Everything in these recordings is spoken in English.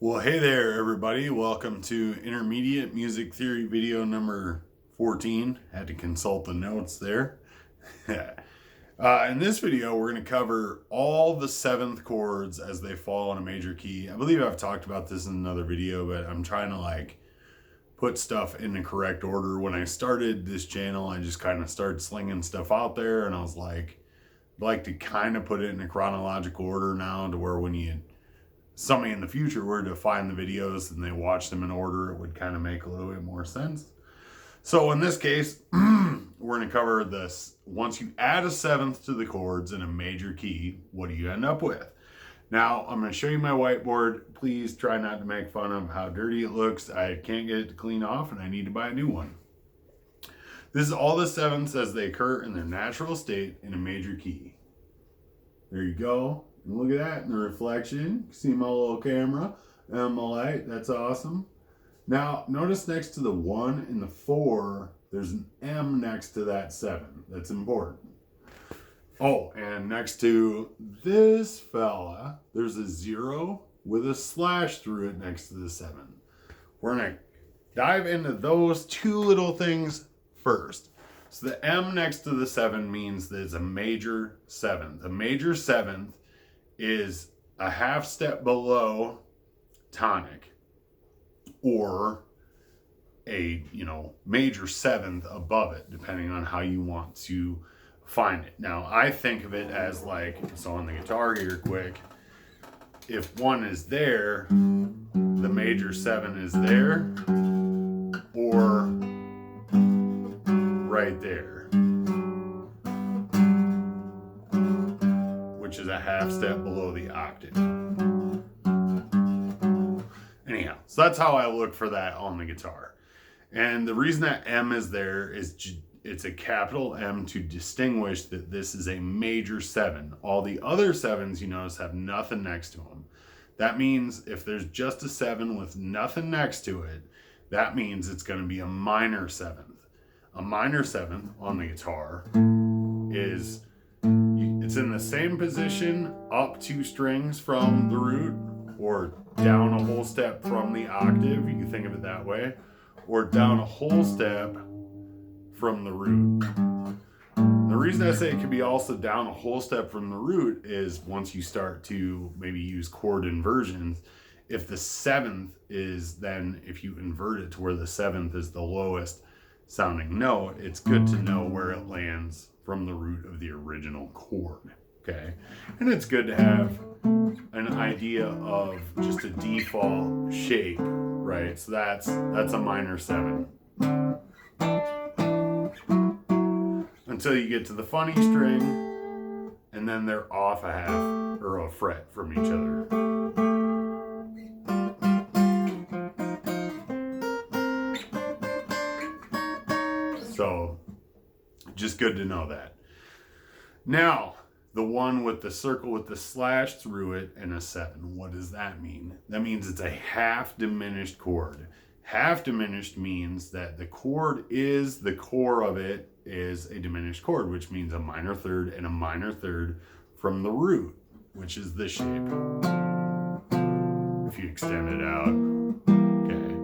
Well, hey there, everybody. Welcome to Intermediate Music Theory video number 14. Had to consult the notes there. In this video, we're going to cover all the seventh chords as they fall in a major key. I believe I've talked about this in another video, but I'm trying to put stuff in the correct order. When I started this channel, I just kind of started slinging stuff out there, and I was like to kind of put it in a chronological order now, to where when somebody in the future were to find the videos and they watch them in order, it would kind of make a little bit more sense. So in this case, we're going to cover this. Once you add a seventh to the chords in a major key, what do you end up with? Now, I'm going to show you my whiteboard. Please try not to make fun of how dirty it looks. I can't get it to clean off, and I need to buy a new one. This is all the sevenths as they occur in their natural state in a major key. There you go. And look at that in the reflection. See my little camera and my light. That's awesome. Now, notice next to the 1 and the 4, there's an M next to that 7. That's important. Oh, and next to this fella, there's a 0 with a slash through it next to the 7. We're going to dive into those two little things first. So the M next to the 7 means that it's a major 7th. A major 7th is a half step below tonic, or a major 7th above it, depending on how you want to find it. Now, I think of it as so on the guitar here quick, if 1 is there, the major 7 is there, or right there, which is a half step below the octave. Anyhow, so that's how I look for that on the guitar. And the reason that M is there is it's a capital M to distinguish that this is a major 7. All the other 7s, you notice, have nothing next to them. That means if there's just a 7 with nothing next to it, that means it's going to be a minor 7th. A minor 7th on the guitar is, it's in the same position up 2 strings from the root, or down a whole step from the octave, you can think of it that way, or down a whole step from the root. The reason I say it can be also down a whole step from the root is once you start to maybe use chord inversions, if the 7th is then, if you invert it to where the 7th is the lowest sounding note, it's good to know where it lands from the root of the original chord. Okay, and it's good to have an idea of just a default shape, right? So that's a minor 7. Until you get to the funny string, and then they're off a half or a fret from each other. So just good to know that. Now, the one with the circle with the slash through it and a 7. What does that mean? That means it's a half diminished chord. Half diminished means that the chord is, the core of it is a diminished chord, which means a minor 3rd and a minor 3rd from the root, which is this shape. If you extend it out, okay.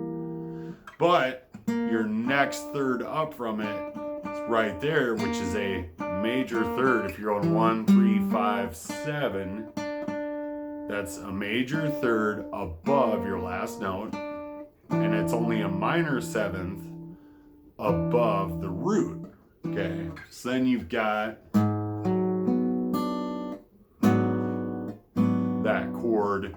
But your next 3rd up from it is right there, which is a major 3rd. If you're on 1, 3, 5, 7, that's a major 3rd above your last note, and it's only a minor 7th above the root. Okay, so then you've got that chord,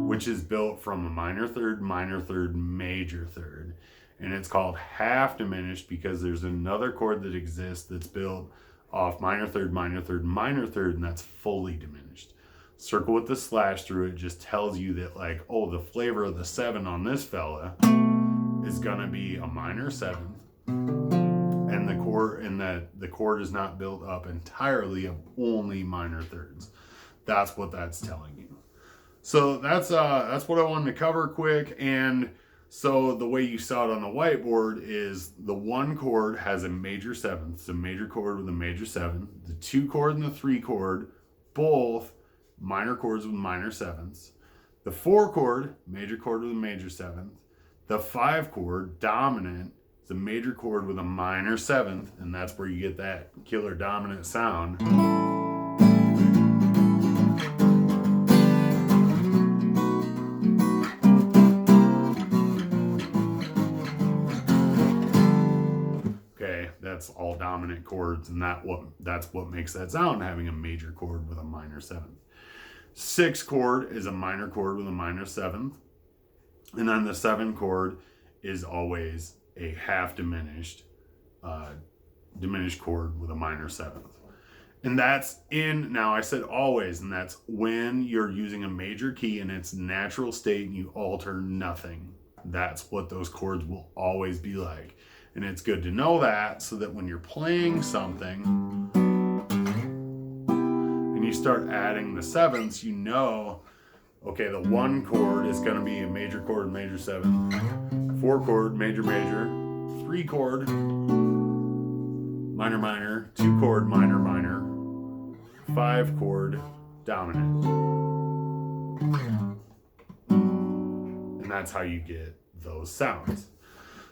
which is built from a minor 3rd, major 3rd. And it's called half diminished because there's another chord that exists that's built off minor 3rd, minor 3rd, and that's fully diminished. Circle with the slash through it just tells you that the flavor of the 7 on this fella is gonna be a minor 7th, and the chord is not built up entirely of only minor 3rds. That's what that's telling you. So that's what I wanted to cover quick. And so the way you saw it on the whiteboard is the 1 chord has a major 7th, it's a major chord with a major 7. The 2 chord and the 3 chord, both minor chords with minor 7ths. The 4 chord, major chord with a major 7th. The 5 chord, dominant, is a major chord with a minor 7th, and that's where you get that killer dominant sound. Okay, that's all dominant chords, and that's what makes that sound, having a major chord with a minor 7th. 6 chord is a minor chord with a minor 7th. And then the 7 chord is always a half diminished chord with a minor 7th. And that's now I said always, and that's when you're using a major key in its natural state and you alter nothing. That's what those chords will always be like. And it's good to know that, so that when you're playing something and you start adding the 7ths, you know, okay, the 1 chord is going to be a major chord, major 7th. 4 chord, major, major. 3 chord, minor, minor. 2 chord, minor, minor. 5 chord, dominant. And that's how you get those sounds.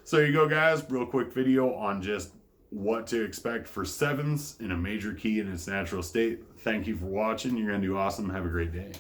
So there you go, guys. Real quick video on just what to expect for 7ths in a major key in its natural state. Thank you for watching. You're going to do awesome. Have a great day.